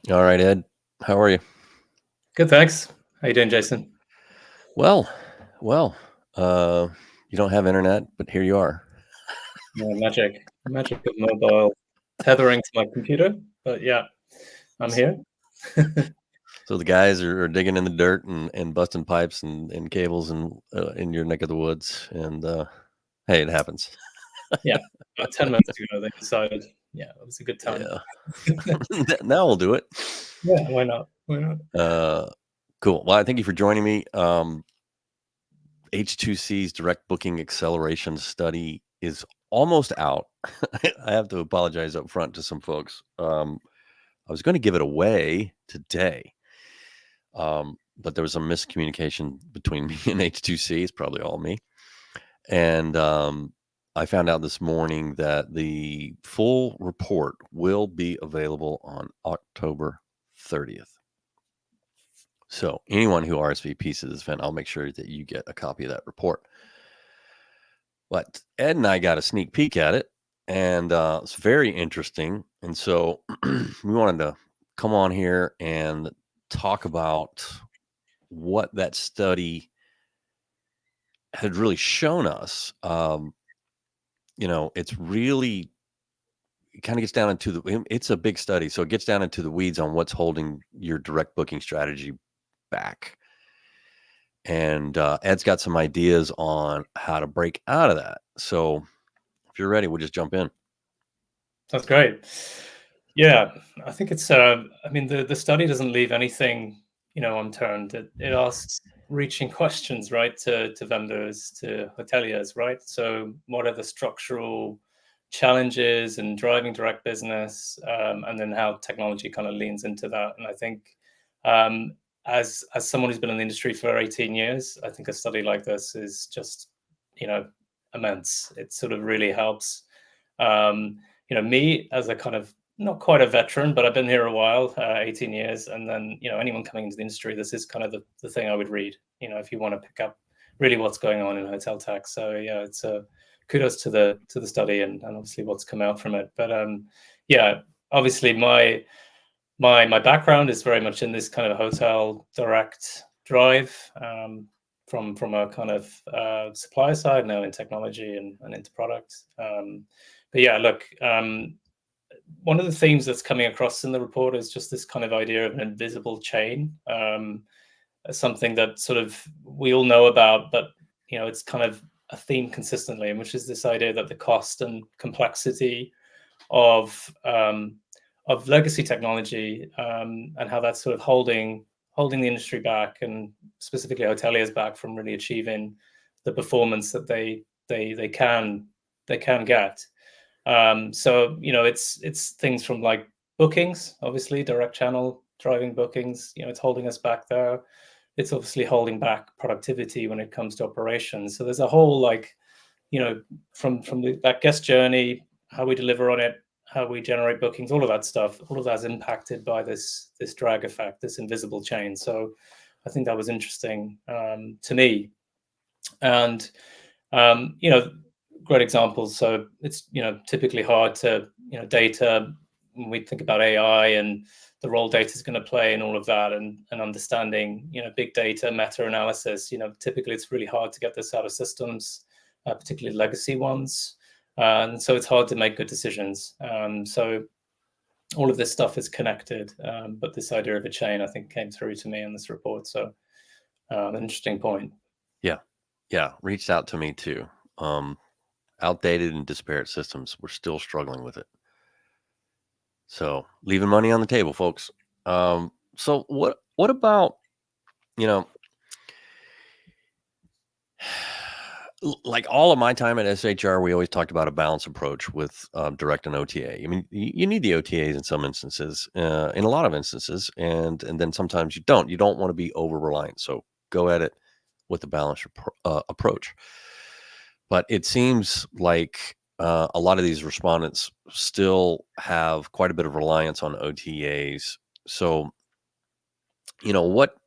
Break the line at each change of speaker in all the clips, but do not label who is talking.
All right, Ed. How are you?
Good, thanks. How you doing, Jason?
Well, well. Uh, you don't have internet, but here you are.
Yeah, magic of mobile tethering to my computer. But yeah, I'm here.
So the guys are digging in the dirt and busting pipes and cables in your neck of the woods. And hey, it happens.
Yeah, about 10 minutes ago, they decided, yeah, it was a good time.
Yeah. Now we'll do it.
Yeah, why not? Why not?
Uh, cool. Well, I thank you for joining me. H2C's direct booking acceleration study is almost out. I have to apologize up front to some folks. I was going to give it away today. But there was some miscommunication between me and H2C. It's probably all me. And I found out this morning that the full report will be available on October 30th. So anyone who RSVPs to this event, I'll make sure that you get a copy of that report. But Ed and I got a sneak peek at it, and it's very interesting. And so we wanted to come on here and talk about what that study had really shown us. It's really it kind of gets down into it's a big study, so it gets down into the weeds on what's holding your direct booking strategy back. And Ed's got some ideas on how to break out of that. So if you're ready, we'll just jump in.
That's great. Yeah, I think it's, I mean, the study doesn't leave anything, unturned. It asks reaching questions, right, to vendors, to hoteliers, right? So what are the structural challenges in driving direct business, and then how technology kind of leans into that. And I think, um, as someone who's been in the industry for 18 years, I think a study like this is just, you know, immense. It sort of really helps. Um, me as a kind of not quite a veteran, but I've been here a while, 18 years. And then, anyone coming into the industry, this is kind of the thing I would read, if you want to pick up really what's going on in hotel tech. So yeah, it's a kudos to the study and obviously what's come out from it. But yeah, obviously my background is very much in this kind of hotel direct drive, from a kind of supplier side, now in technology and into product. But yeah, look, one of the themes that's coming across in the report is just this kind of idea of an invisible chain, something that sort of we all know about, but it's kind of a theme consistently, and which is this idea that the cost and complexity of legacy technology, and how that's sort of holding the industry back, and specifically hoteliers back from really achieving the performance that they can get. So it's things from like bookings, obviously direct channel driving bookings. It's holding us back there. It's obviously holding back productivity when it comes to operations. So there's a whole like, from that guest journey, how we deliver on it, how we generate bookings, all of that stuff, all of that's impacted by this drag effect, this invisible chain. So I think that was interesting, to me. And great examples. So it's typically hard to data, when we think about AI and the role data is going to play in all of that, and understanding big data meta analysis. Typically it's really hard to get this out of systems, particularly legacy ones, and so it's hard to make good decisions. So all of this stuff is connected, but this idea of a chain, I think, came through to me in this report. So an interesting point.
Yeah. Yeah. Reached out to me too. Um, Outdated and disparate systems. We're still struggling with it. So leaving money on the table, folks. So what about, you know, like all of my time at SHR, we always talked about a balanced approach with direct and OTA. I mean, you need the OTAs in some instances, in a lot of instances, and then sometimes you don't. You don't want to be over reliant. So go at it with a balanced approach. But it seems like a lot of these respondents still have quite a bit of reliance on OTAs. So, what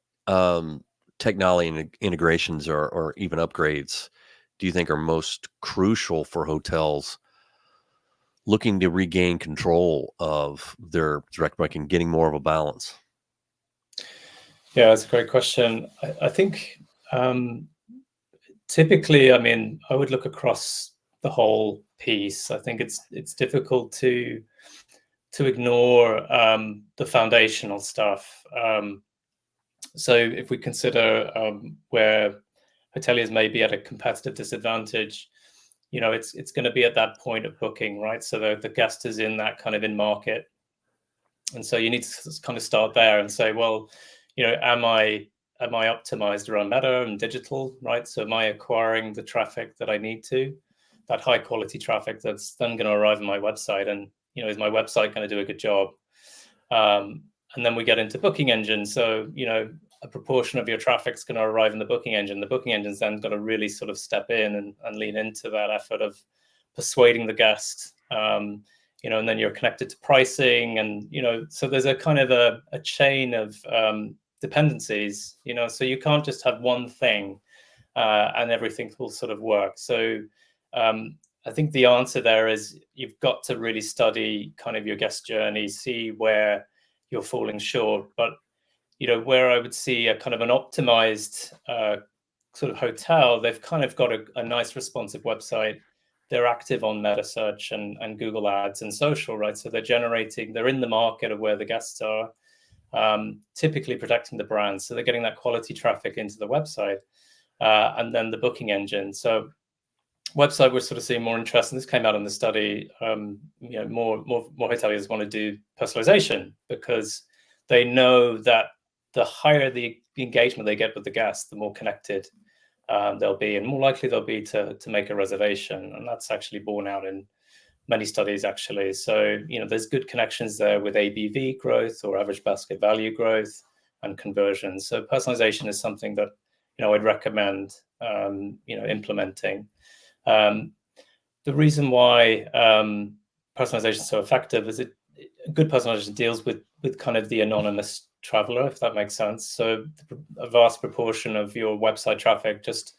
technology integrations or even upgrades do you think are most crucial for hotels looking to regain control of their direct booking, getting more of a balance?
Yeah, that's a great question. I think typically, I mean, I would look across the whole piece. I think it's difficult to ignore the foundational stuff. So if we consider where hoteliers may be at a competitive disadvantage, it's going to be at that point of booking, right? So the guest is in that kind of in market, and so you need to kind of start there and say, well, am I optimized around meta and digital, right? So am I acquiring the traffic that I need to, that high quality traffic that's then going to arrive on my website, and is my website going to do a good job? And then we get into booking engine. So a proportion of your traffic is going to arrive in the booking engine. The booking engine's then got to really sort of step in and lean into that effort of persuading the guest. And then you're connected to pricing, and so there's a kind of a chain of dependencies. So you can't just have one thing and everything will sort of work. So I think the answer there is you've got to really study kind of your guest journey, see where you're falling short. But where I would see a kind of an optimized sort of hotel, they've kind of got a nice responsive website. They're active on meta search and Google Ads and social, right? So they're in the market of where the guests are, typically protecting the brand. So they're getting that quality traffic into the website, and then the booking engine. So website, we're sort of seeing more interest, and this came out in the study. More hoteliers want to do personalization because they know that the higher the engagement they get with the guests, the more connected they'll be, and more likely they'll be to make a reservation. And that's actually borne out in many studies, actually. So there's good connections there with ABV growth or average basket value growth and conversion. So personalization is something that I'd recommend implementing. The reason why personalization is so effective is good personalization deals with kind of the anonymous traveler, if that makes sense. So a vast proportion of your website traffic just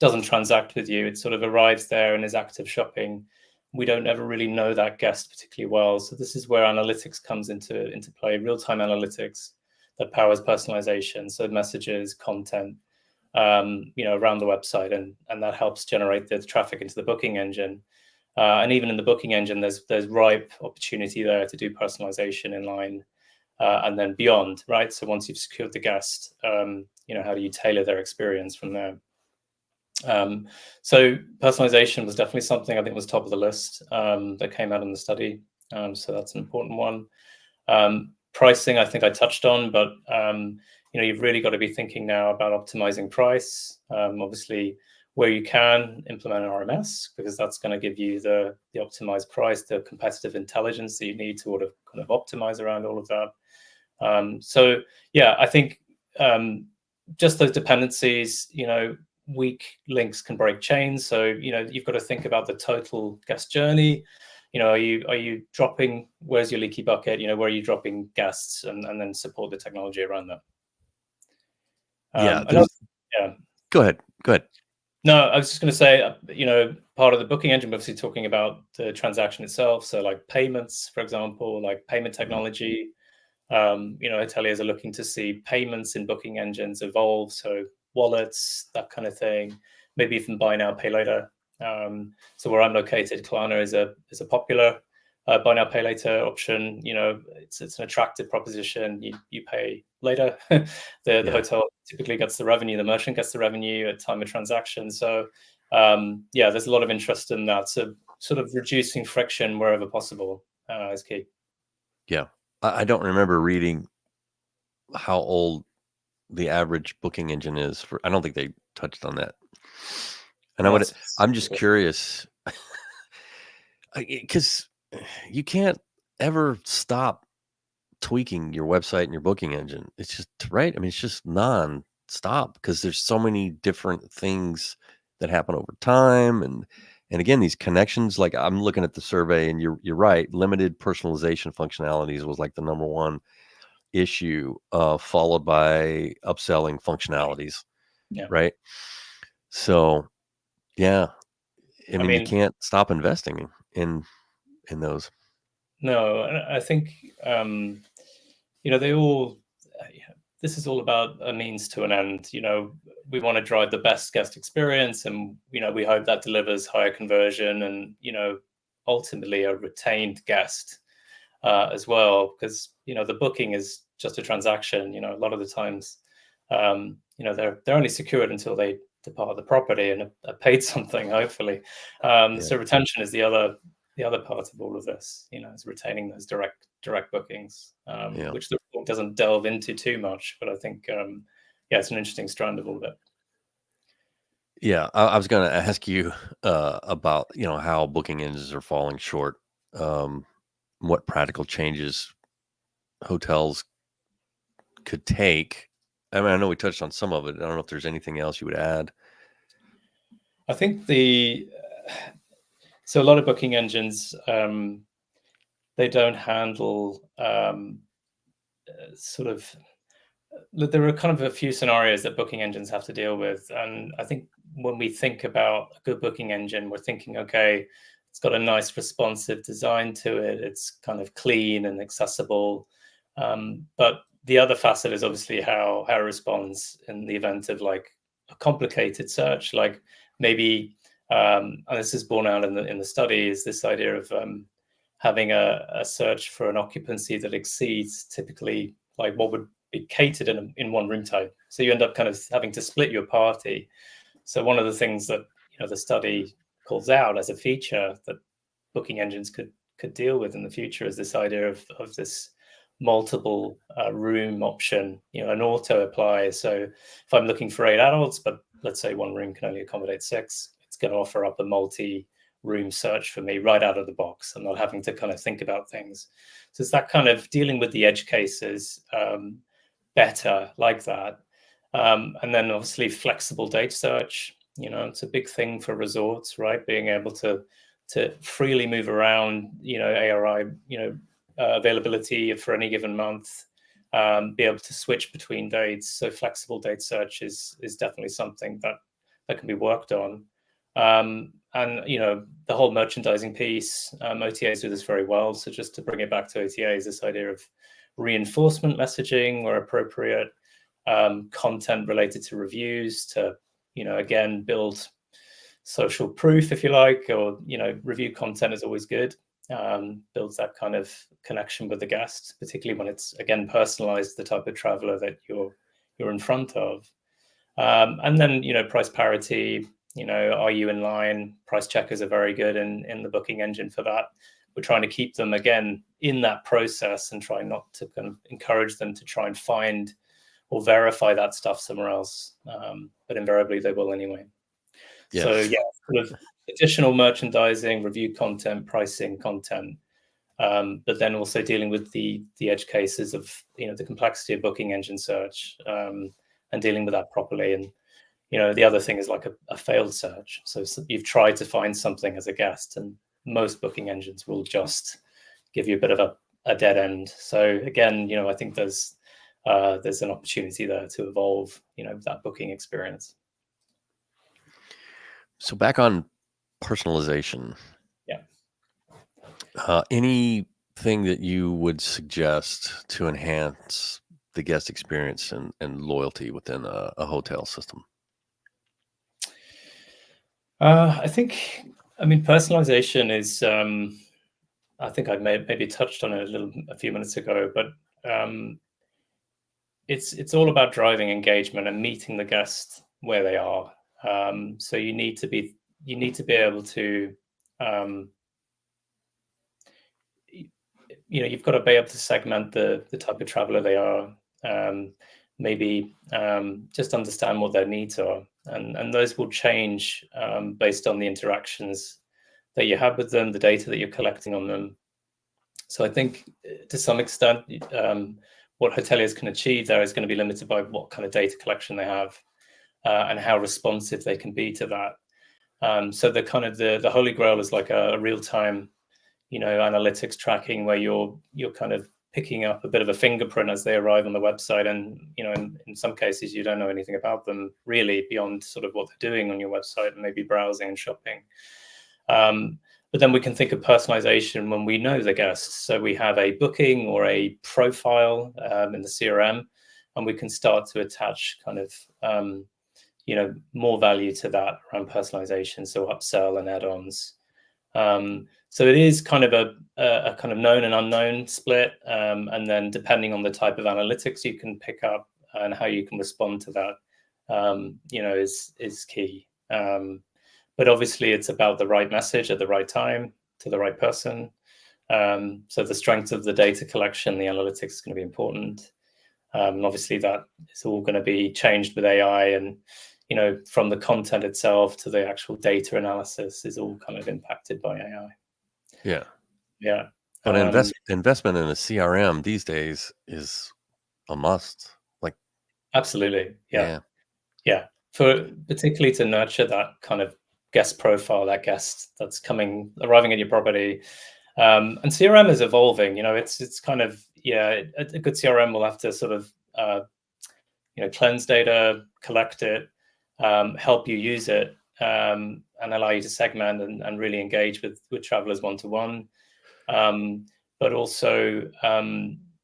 doesn't transact with you. It sort of arrives there and is active shopping. We don't ever really know that guest particularly well. So this is where analytics comes into play, real-time analytics that powers personalization. So messages, content, around the website, and that helps generate the traffic into the booking engine. And even in the booking engine, there's ripe opportunity there to do personalization in line, and then beyond, right? So once you've secured the guest, how do you tailor their experience from there? So personalization was definitely something I think was top of the list that came out in the study. So that's an important one. Pricing, I think I touched on, but you've really got to be thinking now about optimizing price. Obviously, where you can implement an RMS, because that's going to give you the optimized price, the competitive intelligence that you need to kind of optimize around all of that. So yeah, I think just those dependencies, weak links can break chains. So you've got to think about the total guest journey. Are you dropping? Where's your leaky bucket? Where are you dropping guests, and then support the technology around that.
Yeah,
Yeah.
Go ahead.
No, I was just going to say, part of the booking engine, obviously talking about the transaction itself. So like payments, for example, like payment technology. Hoteliers are looking to see payments in booking engines evolve. So wallets, that kind of thing, maybe even buy now, pay later. So where I'm located, Klarna is a popular buy now, pay later option. It's an attractive proposition. You pay later. The hotel typically gets the revenue. The merchant gets the revenue at time of transaction. So there's a lot of interest in that. So sort of reducing friction wherever possible is key.
Yeah. I don't remember reading how old the average booking engine is I don't think they touched on that. And I'm just curious, because you can't ever stop tweaking your website and your booking engine. It's just right. I mean, it's just non-stop because there's so many different things that happen over time, and again, these connections. Like I'm looking at the survey, and you're right. Limited personalization functionalities was like the number one issue, followed by upselling functionalities.
Yeah.
Right. So, yeah, I
I
mean, you
mean,
can't stop investing in in those?
No, I think they all. This is all about a means to an end. We want to drive the best guest experience, and we hope that delivers higher conversion, and ultimately a retained guest as well, because the booking is just a transaction. A lot of the times, they're only secured until they depart the property and are paid something, hopefully.
Yeah.
So retention is the other part of all of this. Is retaining those direct bookings,
Yeah.
which the report doesn't delve into too much, but I think yeah, it's an interesting strand of all of it.
Yeah, I was gonna ask you, about, how booking engines are falling short, um, what practical changes hotels could take. I mean, I know we touched on some of it. I don't know if there's anything else you would add.
I think so a lot of booking engines, they don't handle sort of there are kind of a few scenarios that booking engines have to deal with. And I think when we think about a good booking engine, we're thinking, okay, it's got a nice responsive design to it. It's kind of clean and accessible. But the other facet is obviously how it responds in the event of like a complicated search, like maybe, and this is borne out in the study, is this idea of having a search for an occupancy that exceeds typically like what would be catered in one room type. So you end up kind of having to split your party. So one of the things that the study calls out as a feature that booking engines could deal with in the future is this idea of this multiple room option, an auto apply. So if I'm looking for 8 adults, but let's say one room can only accommodate 6, it's going to offer up a multi-room search for me right out of the box. I'm not having to kind of think about things. So it's that kind of dealing with the edge cases better like that. And then obviously flexible date search, it's a big thing for resorts, right? Being able to freely move around, ARI, availability for any given month, be able to switch between dates. So flexible date search is definitely something that can be worked on. And the whole merchandising piece, OTAs do this very well. So just to bring it back to OTAs, this idea of reinforcement messaging where appropriate, content related to reviews to again build social proof, if you like, or review content is always good. Builds that kind of connection with the guest, particularly when it's again personalized, the type of traveler that you're in front of. And then price parity. Are you in line? Price checkers are very good in the booking engine for that. We're trying to keep them again in that process and try not to kind of encourage them to try and find or verify that stuff somewhere else. But invariably they will anyway.
Yeah.
So yeah, sort of additional merchandising, review content, pricing content, but then also dealing with the edge cases of the complexity of booking engine search, and dealing with that properly. And the other thing is like a failed search. So you've tried to find something as a guest, and most booking engines will just give you a bit of a dead end. So again, I think there's an opportunity there to evolve, that booking experience.
So back on personalization,
Yeah.
anything that you would suggest to enhance the guest experience and loyalty within a hotel system?
I mean, personalization is, I think I maybe touched on it a few minutes ago, but it's all about driving engagement and meeting the guest where they are. So you need to be able to, um, you've got to be able to segment the type of traveler they are. Maybe just understand what their needs are, and those will change based on the interactions that you have with them, the data that you're collecting on them. So I think to some extent, what hoteliers can achieve there is going to be limited by what kind of data collection they have, and how responsive they can be to that. So the kind of the holy grail is like a real time, analytics tracking where you're kind of picking up a bit of a fingerprint as they arrive on the website, and in some cases you don't know anything about them really beyond sort of what they're doing on your website and maybe browsing and shopping. But then we can think of personalization when we know the guests. So we have a booking or a profile in the CRM, and we can start to attach kind of more value to that around personalization, so upsell and add-ons. So it is kind of a kind of known and unknown split, and then depending on the type of analytics you can pick up and how you can respond to that, is key. But obviously, it's about the right message at the right time to the right person. So the strength of the data collection, the analytics is going to be important. And obviously, that is all going to be changed with AI, and from the content itself to the actual data analysis is all kind of impacted by AI.
Yeah.
Yeah.
But investment in a CRM these days is a must. Like,
Absolutely. Yeah.
yeah.
Yeah. For particularly to nurture that kind of guest profile, that guest that's arriving at your property. And CRM is evolving. It's kind of, a good CRM will have to sort of cleanse data, collect it, help you use it, and allow you to segment and really engage with travelers one-to-one. But also,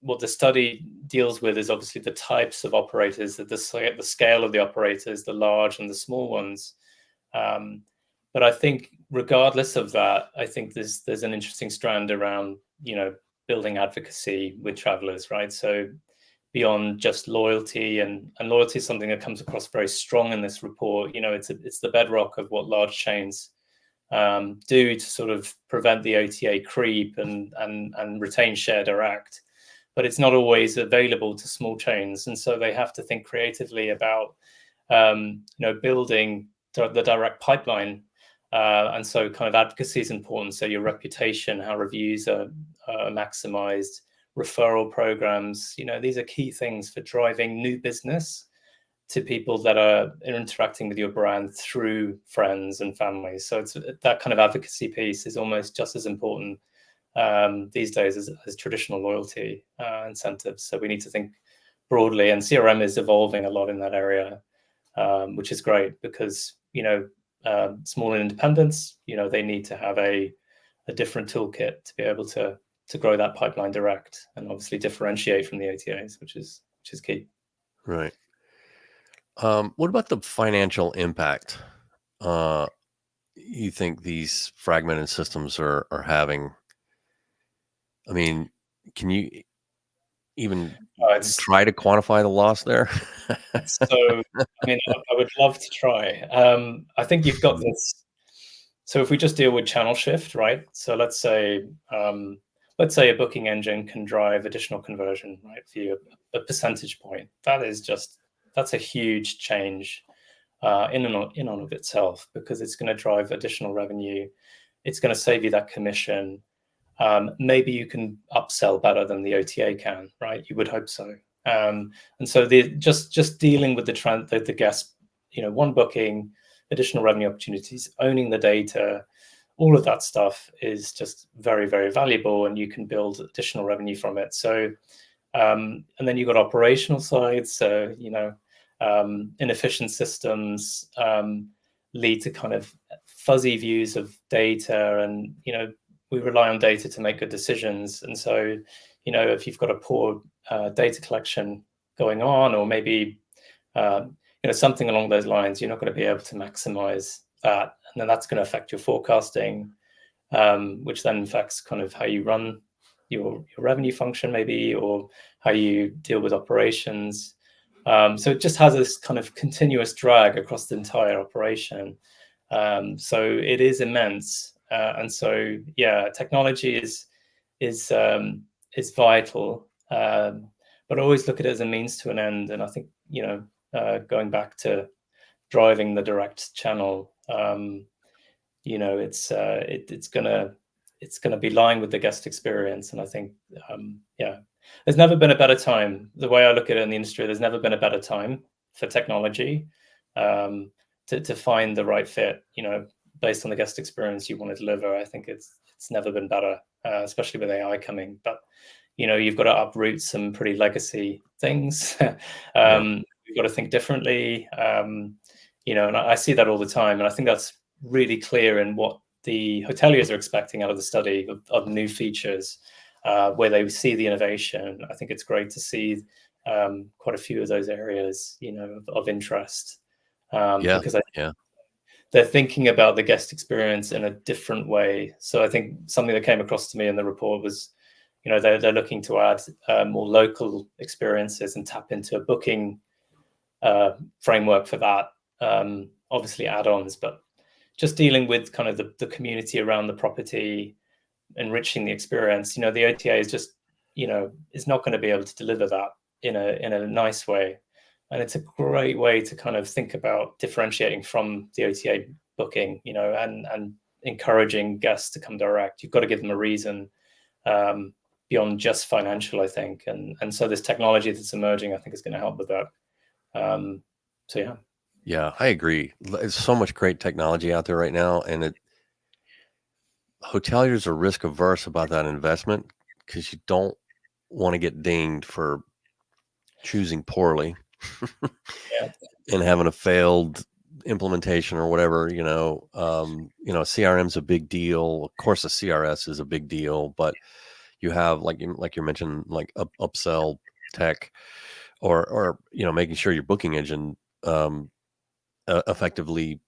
what the study deals with is obviously the types of operators, the scale of the operators, the large and the small ones. But I think regardless of that, I think there's an interesting strand around, building advocacy with travelers, right? So beyond just loyalty, and loyalty is something that comes across very strong in this report. It's the bedrock of what large chains do to sort of prevent the OTA creep and retain share direct. But it's not always available to small chains, and so they have to think creatively about building the direct pipeline. And so kind of advocacy is important. So your reputation, how reviews are maximized, referral programs, these are key things for driving new business to people that are interacting with your brand through friends and families. So it's that kind of advocacy piece is almost just as important these days as traditional loyalty incentives. So we need to think broadly, and CRM is evolving a lot in that area, which is great because small independents, they need to have a different toolkit to be able to grow that pipeline direct and obviously differentiate from the OTAs, which is key.
Right. What about the financial impact you think these fragmented systems are having? I mean, can you even
It's
try to quantify the loss there?
so. I mean, I would love to try. I think you've got this. So if we just deal with channel shift, right? So let's say a booking engine can drive additional conversion, right, for you a percentage point. That's a huge change in and of itself, because it's going to drive additional revenue. It's going to save you that commission. Maybe you can upsell better than the OTA can, right? You would hope so. And so just dealing with the guest, one booking, additional revenue opportunities, owning the data, all of that stuff is just very, very valuable, and you can build additional revenue from it. So, and then you've got operational sides. So, inefficient systems lead to kind of fuzzy views of data, and we rely on data to make good decisions. And so, if you've got a poor data collection going on, or maybe something along those lines, you're not going to be able to maximize that, and then that's going to affect your forecasting, which then affects kind of how you run your revenue function, maybe, or how you deal with operations. So it just has this kind of continuous drag across the entire operation. So it is immense, and so technology is vital, but always look at it as a means to an end. And I think going back to driving the direct channel, it's gonna be lying with the guest experience. And I think there's never been a better time. The way I look at it in the industry, there's never been a better time for technology to find the right fit, based on the guest experience you want to deliver. I think it's never been better, especially with AI coming. But you've got to uproot some pretty legacy things.
Yeah.
You've got to think differently. And I see that all the time, and I think that's really clear in what the hoteliers are expecting out of the study of new features, where they see the innovation. I think it's great to see quite a few of those areas, of interest,
Yeah,
because
yeah,
they're thinking about the guest experience in a different way. So I think something that came across to me in the report was, they're looking to add more local experiences and tap into a booking framework for that. Obviously add-ons, but just dealing with kind of the community around the property, enriching the experience. The OTA is just, is not going to be able to deliver that in a nice way. And it's a great way to kind of think about differentiating from the OTA booking, and encouraging guests to come direct. You've got to give them a reason, beyond just financial, I think. And so this technology that's emerging, I think, is going to help with that. So yeah.
yeah. I agree. There's so much great technology out there right now, and hoteliers are risk averse about that investment because you don't want to get dinged for choosing poorly
Yeah.
and having a failed implementation or whatever. CRM's a big deal. Of course, the CRS is a big deal, but you have like you mentioned, like upsell tech, or making sure your booking engine effectively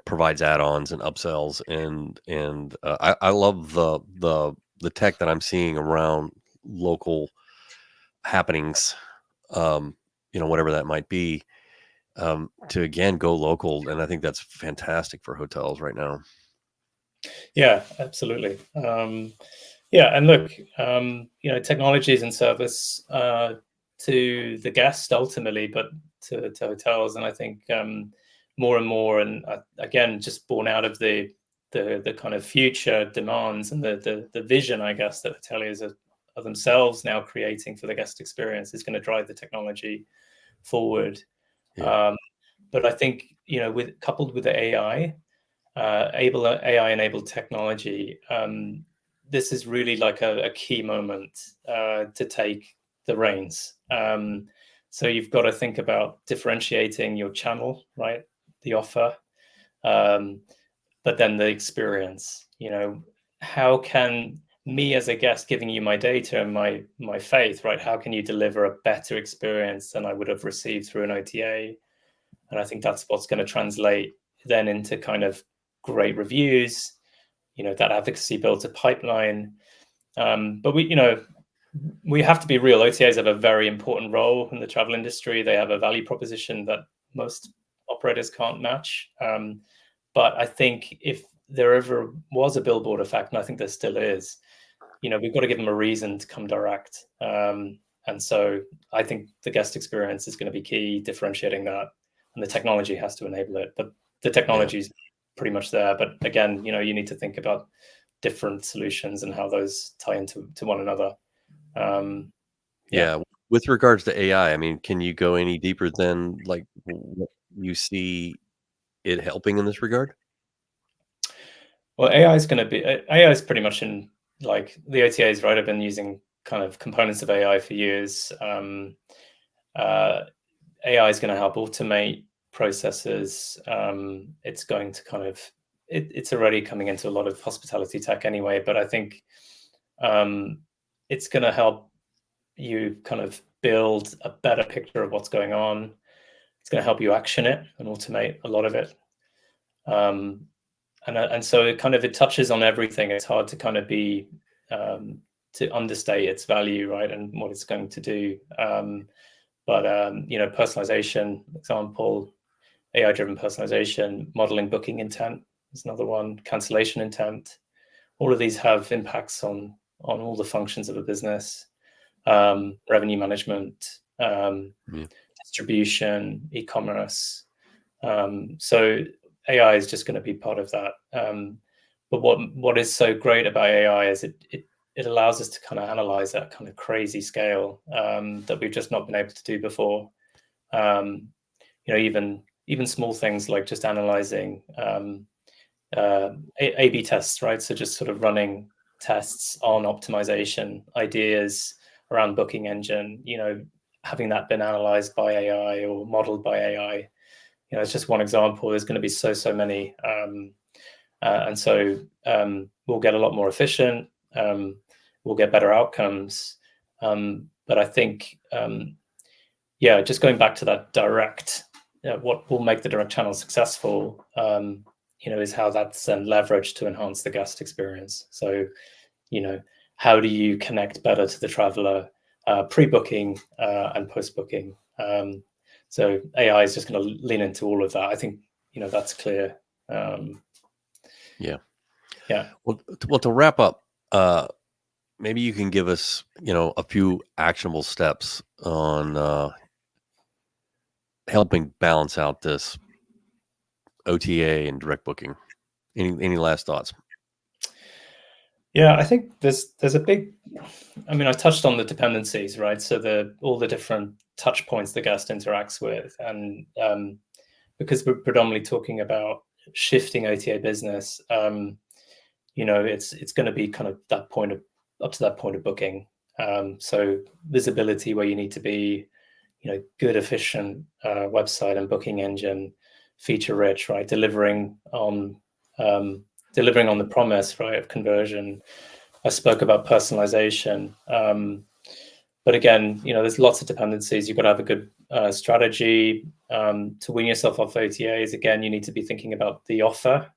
provides add-ons and upsells, and I love the tech that I'm seeing around local happenings, whatever that might be, to again go local, and I think that's fantastic for hotels right now.
Yeah, absolutely. Yeah, and look, technology is in service to the guest ultimately, but to hotels, and I think more and more, and again, just born out of the kind of future demands and the vision, I guess, that hoteliers are themselves now creating for the guest experience is going to drive the technology forward.
Yeah,
Um, but I think, with coupled with the AI-enabled technology, this is really like a key moment to take the reins. So you've got to think about differentiating your channel, right? The offer, um, but then the experience. How can me as a guest giving you my data and my faith, right? How can you deliver a better experience than I would have received through an OTA? And I think that's what's going to translate then into kind of great reviews, that advocacy builds a pipeline. But we have to be real. OTAs have a very important role in the travel industry. They have a value proposition that most operators can't match. But I think if there ever was a billboard effect, and I think there still is, we've got to give them a reason to come direct. And so I think the guest experience is going to be key, differentiating that, and the technology has to enable it. But the
yeah,
technology is pretty much there. But again, you need to think about different solutions and how those tie into one another. Um, yeah.
yeah. With regards to AI, I mean, can you go any deeper than like what you see it helping in this regard?
Well, AI is pretty much in, like, the OTAs, right? I've been using kind of components of AI for years. Uh, AI is going to help automate processes. It's going to kind of it's already coming into a lot of hospitality tech anyway, but I think um, it's going to help you kind of build a better picture of what's going on. It's going to help you action it and automate a lot of it. Um, and so it touches on everything. It's hard to kind of be to understate its value, right, and what it's going to do. But personalization, example, AI-driven personalization, modeling booking intent is another one, cancellation intent. All of these have impacts on all the functions of a business, revenue management,
Yeah,
distribution, e-commerce. So AI is just going to be part of that. But what is so great about AI is it allows us to kind of analyze that kind of crazy scale that we've just not been able to do before. Um, even small things like just analyzing A/B tests, right? So just sort of running tests on optimization ideas around booking engine. Having that been analyzed by AI or modeled by AI. It's just one example. There's going to be so many. And so we'll get a lot more efficient. We'll get better outcomes. But I think, yeah, just going back to that direct, what will make the direct channel successful, is how that's then leveraged to enhance the guest experience. So, how do you connect better to the traveler pre-booking and post-booking? So AI is just going to lean into all of that. I think, that's clear.
Yeah.
Yeah.
Well, to wrap up, maybe you can give us, a few actionable steps on helping balance out this OTA and direct booking. Any last thoughts?
Yeah, I think there's a big. I mean, I touched on the dependencies, right? So all the different touch points the guest interacts with, and because we're predominantly talking about shifting OTA business, it's going to be kind of that point of up to that point of booking. So visibility where you need to be, good, efficient website and booking engine, feature rich, right? Delivering on the promise, right, of conversion. I spoke about personalization. But again, there's lots of dependencies. You've got to have a good strategy to win yourself off OTAs. Again, you need to be thinking about the offer.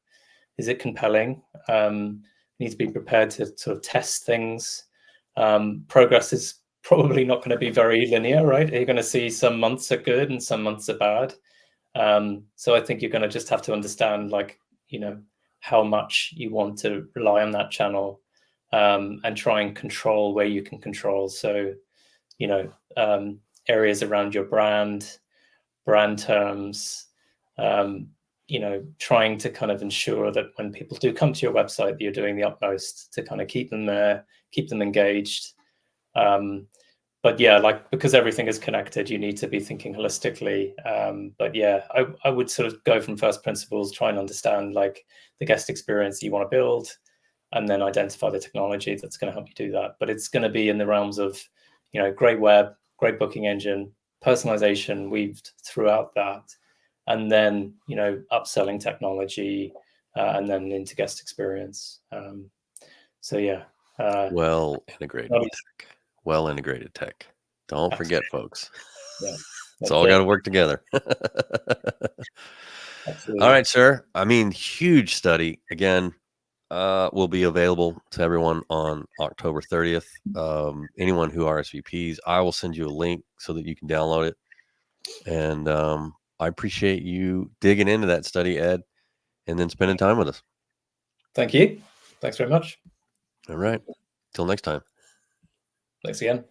Is it compelling? You need to be prepared to sort of test things. Progress is probably not going to be very linear, right? You're going to see some months are good and some months are bad. So I think you're going to just have to understand, how much you want to rely on that channel, and try and control where you can control. So, areas around your brand terms, trying to kind of ensure that when people do come to your website, that you're doing the utmost to kind of keep them there, keep them engaged. But yeah, because everything is connected, you need to be thinking holistically. But yeah, I would sort of go from first principles, try and understand the guest experience you want to build, and then identify the technology that's going to help you do that. But it's going to be in the realms of, great web, great booking engine, personalization weaved throughout that, and then, upselling technology, and then into guest experience. So yeah,
Well integrated
not easy.
tech. Well integrated tech. Don't forget, folks.
Yeah,
It's
that's
all got
it.
to work together. All
Absolutely.
right, sir. I mean, huge study. Again, will be available to everyone on October 30th. Anyone who RSVPs, I will send you a link so that you can download it. And I appreciate you digging into that study, Ed, and then spending time with us.
Thank you. Thanks very much.
All right. Till next time.
Thanks again.